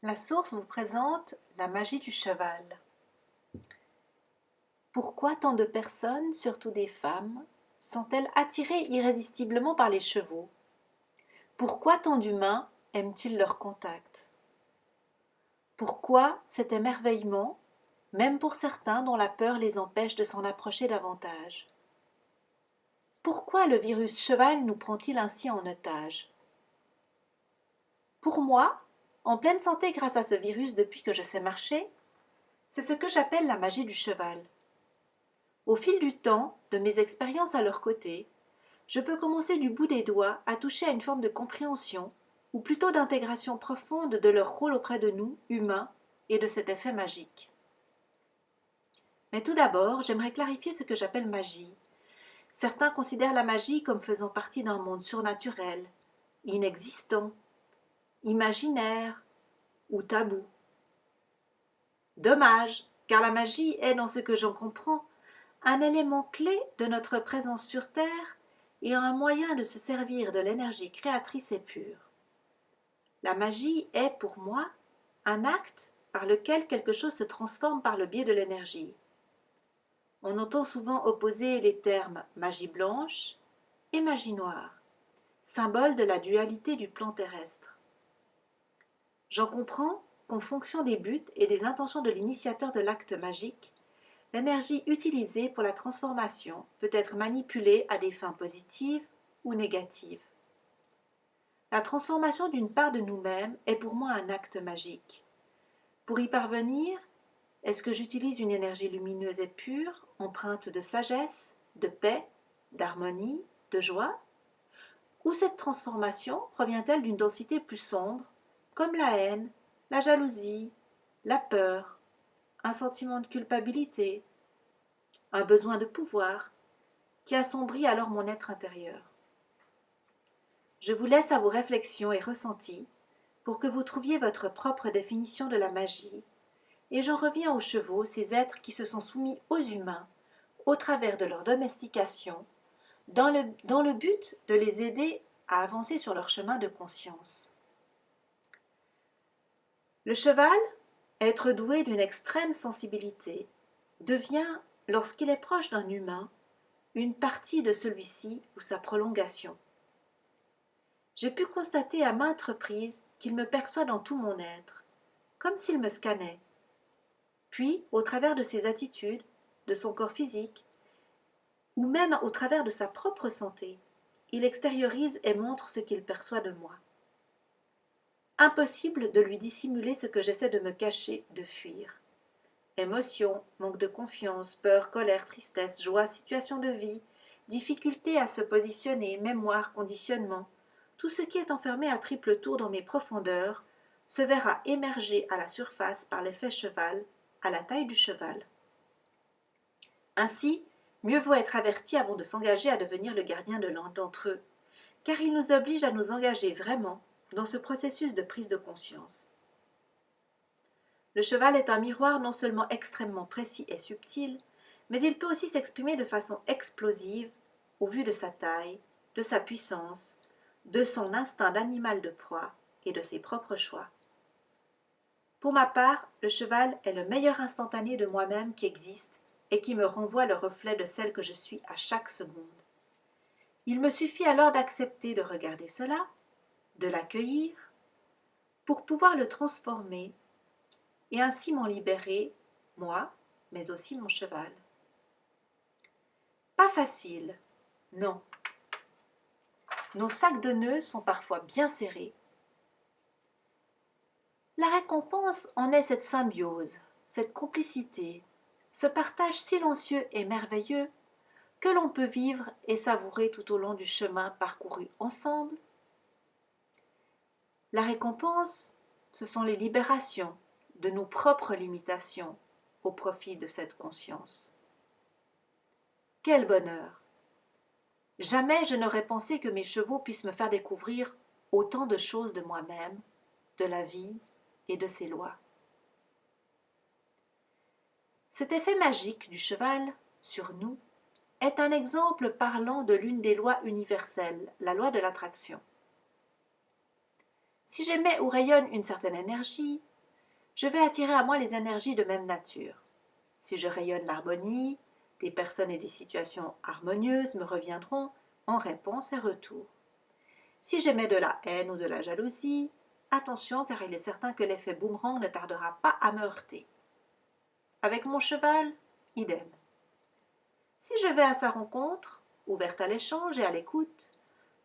La source vous présente la magie du cheval. Pourquoi tant de personnes, surtout des femmes, sont-elles attirées irrésistiblement par les chevaux? Pourquoi tant d'humains aiment-ils leur contact? Pourquoi cet émerveillement, même pour certains dont la peur les empêche de s'en approcher davantage? Pourquoi le virus cheval nous prend-il ainsi en otage? Pour moi, en pleine santé grâce à ce virus depuis que je sais marcher, c'est ce que j'appelle la magie du cheval. Au fil du temps, de mes expériences à leur côté, je peux commencer du bout des doigts à toucher à une forme de compréhension, ou plutôt d'intégration profonde de leur rôle auprès de nous, humains, et de cet effet magique. Mais tout d'abord, j'aimerais clarifier ce que j'appelle magie. Certains considèrent la magie comme faisant partie d'un monde surnaturel, inexistant, imaginaire ou tabou. Dommage, car la magie est, dans ce que j'en comprends, un élément clé de notre présence sur Terre et un moyen de se servir de l'énergie créatrice et pure. La magie est, pour moi, un acte par lequel quelque chose se transforme par le biais de l'énergie. On entend souvent opposer les termes magie blanche et magie noire, symbole de la dualité du plan terrestre. J'en comprends qu'en fonction des buts et des intentions de l'initiateur de l'acte magique, l'énergie utilisée pour la transformation peut être manipulée à des fins positives ou négatives. La transformation d'une part de nous-mêmes est pour moi un acte magique. Pour y parvenir, est-ce que j'utilise une énergie lumineuse et pure, empreinte de sagesse, de paix, d'harmonie, de joie? Ou cette transformation provient-elle d'une densité plus sombre, comme la haine, la jalousie, la peur, un sentiment de culpabilité, un besoin de pouvoir, qui assombrit alors mon être intérieur? Je vous laisse à vos réflexions et ressentis pour que vous trouviez votre propre définition de la magie, et j'en reviens aux chevaux, ces êtres qui se sont soumis aux humains au travers de leur domestication, dans le but de les aider à avancer sur leur chemin de conscience. Le cheval, être doué d'une extrême sensibilité, devient, lorsqu'il est proche d'un humain, une partie de celui-ci ou sa prolongation. J'ai pu constater à maintes reprises qu'il me perçoit dans tout mon être, comme s'il me scannait. Puis, au travers de ses attitudes, de son corps physique, ou même au travers de sa propre santé, il extériorise et montre ce qu'il perçoit de moi. Impossible de lui dissimuler ce que j'essaie de me cacher, de fuir. Émotions, manque de confiance, peur, colère, tristesse, joie, situation de vie, difficulté à se positionner, mémoire, conditionnement, tout ce qui est enfermé à triple tour dans mes profondeurs se verra émerger à la surface par l'effet cheval, à la taille du cheval. Ainsi, mieux vaut être averti avant de s'engager à devenir le gardien de l'un d'entre eux, car il nous oblige à nous engager vraiment dans ce processus de prise de conscience. Le cheval est un miroir non seulement extrêmement précis et subtil, mais il peut aussi s'exprimer de façon explosive au vu de sa taille, de sa puissance, de son instinct d'animal de proie et de ses propres choix. Pour ma part, le cheval est le meilleur instantané de moi-même qui existe et qui me renvoie le reflet de celle que je suis à chaque seconde. Il me suffit alors d'accepter de regarder cela, de l'accueillir, pour pouvoir le transformer et ainsi m'en libérer, moi, mais aussi mon cheval. Pas facile, non. Nos sacs de nœuds sont parfois bien serrés. La récompense en est cette symbiose, cette complicité, ce partage silencieux et merveilleux que l'on peut vivre et savourer tout au long du chemin parcouru ensemble. La récompense, ce sont les libérations de nos propres limitations au profit de cette conscience. Quel bonheur! Jamais je n'aurais pensé que mes chevaux puissent me faire découvrir autant de choses de moi-même, de la vie et de ses lois. Cet effet magique du cheval sur nous est un exemple parlant de l'une des lois universelles, la loi de l'attraction. Si j'émets ou rayonne une certaine énergie, je vais attirer à moi les énergies de même nature. Si je rayonne l'harmonie, des personnes et des situations harmonieuses me reviendront en réponse et retour. Si j'émets de la haine ou de la jalousie, attention car il est certain que l'effet boomerang ne tardera pas à me heurter. Avec mon cheval, idem. Si je vais à sa rencontre, ouverte à l'échange et à l'écoute,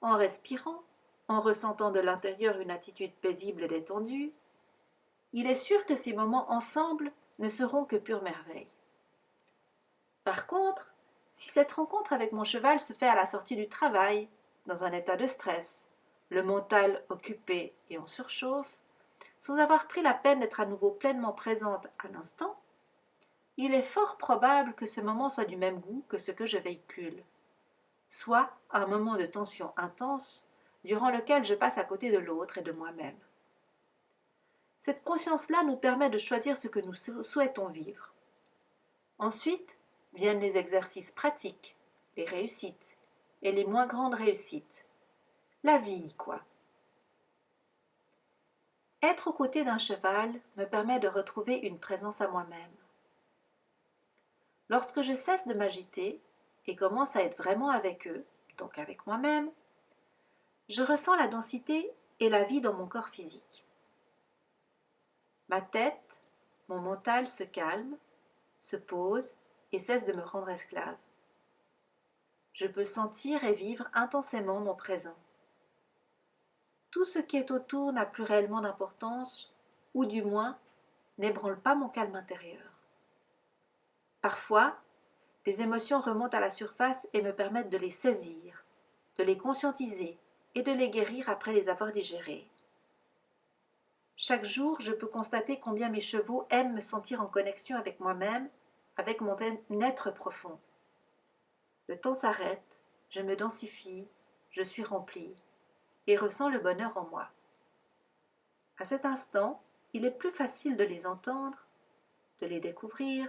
en respirant, en ressentant de l'intérieur une attitude paisible et détendue, il est sûr que ces moments ensemble ne seront que pure merveille. Par contre, si cette rencontre avec mon cheval se fait à la sortie du travail, dans un état de stress, le mental occupé et en surchauffe, sans avoir pris la peine d'être à nouveau pleinement présente à l'instant, il est fort probable que ce moment soit du même goût que ce que je véhicule, soit un moment de tension intense durant lequel je passe à côté de l'autre et de moi-même. Cette conscience-là nous permet de choisir ce que nous souhaitons vivre. Ensuite viennent les exercices pratiques, les réussites et les moins grandes réussites. La vie, quoi. Être aux côtés d'un cheval me permet de retrouver une présence à moi-même. Lorsque je cesse de m'agiter et commence à être vraiment avec eux, donc avec moi-même, je ressens la densité et la vie dans mon corps physique. Ma tête, mon mental se calme, se pose et cesse de me rendre esclave. Je peux sentir et vivre intensément mon présent. Tout ce qui est autour n'a plus réellement d'importance, ou du moins n'ébranle pas mon calme intérieur. Parfois, les émotions remontent à la surface et me permettent de les saisir, de les conscientiser et de les guérir après les avoir digérées. Chaque jour, je peux constater combien mes chevaux aiment me sentir en connexion avec moi-même, avec mon être profond. Le temps s'arrête, je me densifie, je suis remplie et ressens le bonheur en moi. À cet instant, il est plus facile de les entendre, de les découvrir,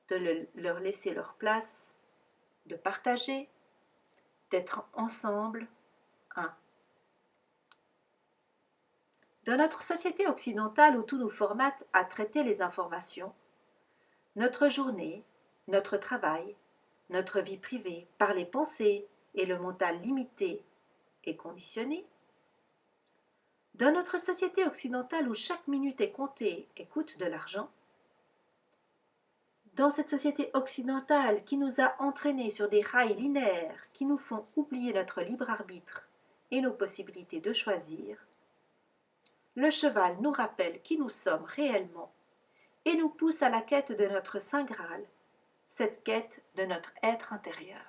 de leur laisser leur place, de partager, d'être ensemble, un. Dans notre société occidentale où tout nous formate à traiter les informations, notre journée, notre travail, notre vie privée, par les pensées et le mental limité et conditionné, dans notre société occidentale où chaque minute est comptée et coûte de l'argent, dans cette société occidentale qui nous a entraînés sur des rails linéaires qui nous font oublier notre libre arbitre et nos possibilités de choisir, le cheval nous rappelle qui nous sommes réellement et nous pousse à la quête de notre Saint Graal, cette quête de notre être intérieur.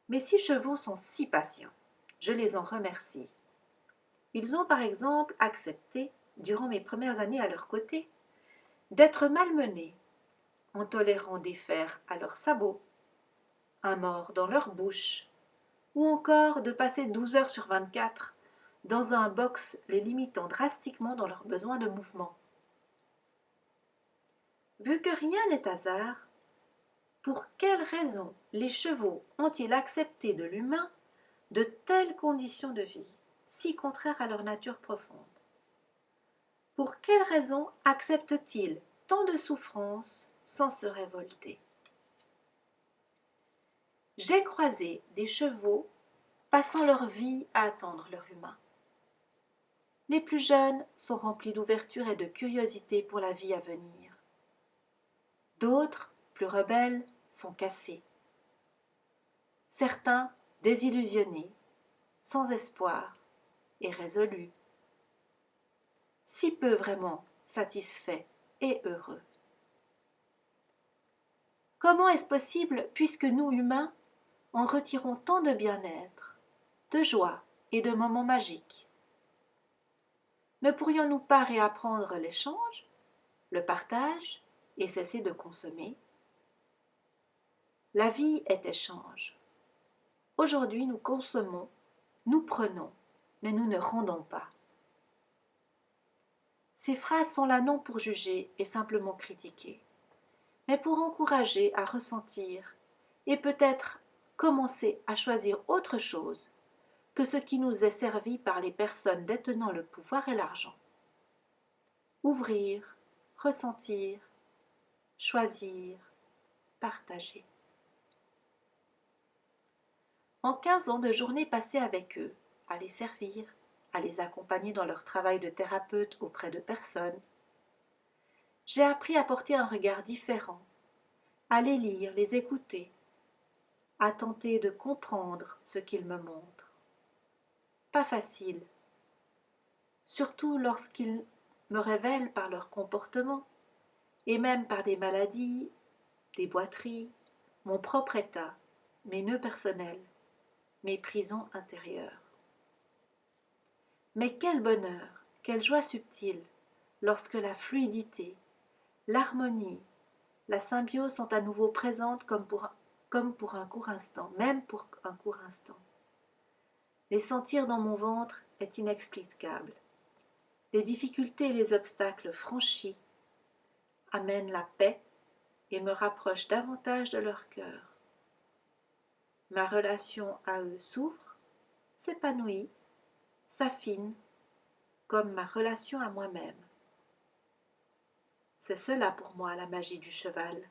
Mes 6 chevaux sont si patients, je les en remercie. Ils ont par exemple accepté, durant mes premières années à leur côté, d'être malmenés, en tolérant des fers à leurs sabots, un mort dans leur bouche, ou encore de passer 12 heures sur 24 dans un box les limitant drastiquement dans leurs besoins de mouvement. Vu que rien n'est hasard, pour quelles raisons les chevaux ont-ils accepté de l'humain de telles conditions de vie, si contraires à leur nature profonde? Pour quelles raisons acceptent-ils tant de souffrances sans se révolter? J'ai croisé des chevaux passant leur vie à attendre leur humain. Les plus jeunes sont remplis d'ouverture et de curiosité pour la vie à venir. D'autres, plus rebelles, sont cassés. Certains, désillusionnés, sans espoir et résolus. Si peu vraiment satisfaits et heureux. Comment est-ce possible puisque nous, humains, en retirons tant de bien-être, de joie et de moments magiques? Ne pourrions-nous pas réapprendre l'échange, le partage et cesser de consommer? La vie est échange. Aujourd'hui, nous consommons, nous prenons, mais nous ne rendons pas. Ces phrases sont là non pour juger et simplement critiquer, mais pour encourager à ressentir et peut-être commencer à choisir autre chose que ce qui nous est servi par les personnes détenant le pouvoir et l'argent. ouvrir, ressentir, choisir, partager. En 15 ans de journées passées avec eux, à les servir, à les accompagner dans leur travail de thérapeute auprès de personnes, j'ai appris à porter un regard différent, à les lire, les écouter, à tenter de comprendre ce qu'ils me montrent. Pas facile, surtout lorsqu'ils me révèlent par leur comportement, et même par des maladies, des boiteries, mon propre état, mes nœuds personnels, mes prisons intérieures. Mais quel bonheur, quelle joie subtile, lorsque la fluidité, l'harmonie, la symbiose sont à nouveau présentes comme pour un court instant, même pour un court instant. Les sentir dans mon ventre est inexplicable. Les difficultés et les obstacles franchis amènent la paix et me rapprochent davantage de leur cœur. Ma relation à eux s'ouvre, s'épanouit, s'affine, comme ma relation à moi-même. C'est cela pour moi la magie du cheval.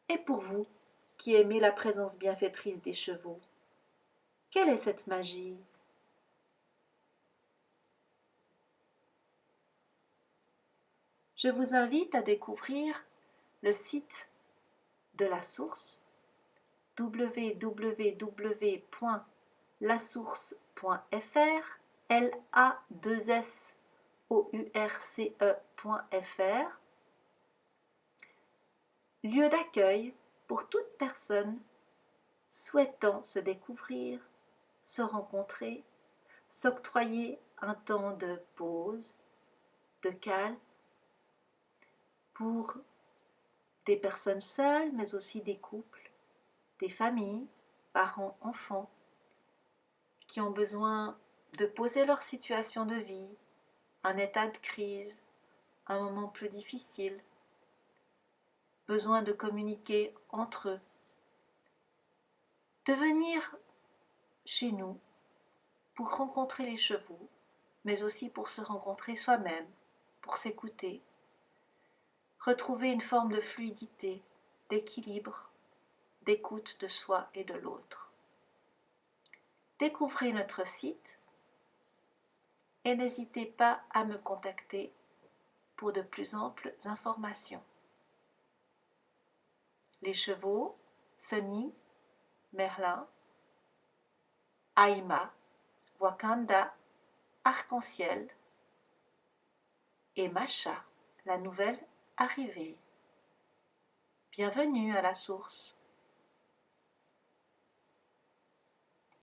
Et pour vous, qui aimez la présence bienfaitrice des chevaux, quelle est cette magie ? Je vous invite à découvrir le site de la source www.lasource.fr LA2SOURCE.fr, lieu d'accueil pour toute personne souhaitant se découvrir, se rencontrer, s'octroyer un temps de pause, de calme, pour des personnes seules, mais aussi des couples, des familles, parents, enfants, qui ont besoin de poser leur situation de vie, un état de crise, un moment plus difficile, besoin de communiquer entre eux, de venir chez nous pour rencontrer les chevaux, mais aussi pour se rencontrer soi-même, pour s'écouter, retrouver une forme de fluidité, d'équilibre, d'écoute de soi et de l'autre. Découvrez notre site et n'hésitez pas à me contacter pour de plus amples informations. Les chevaux, Sonny, Merlin, Aïma, Wakanda, Arc-en-Ciel et Macha, la nouvelle arrivée. Bienvenue à la source.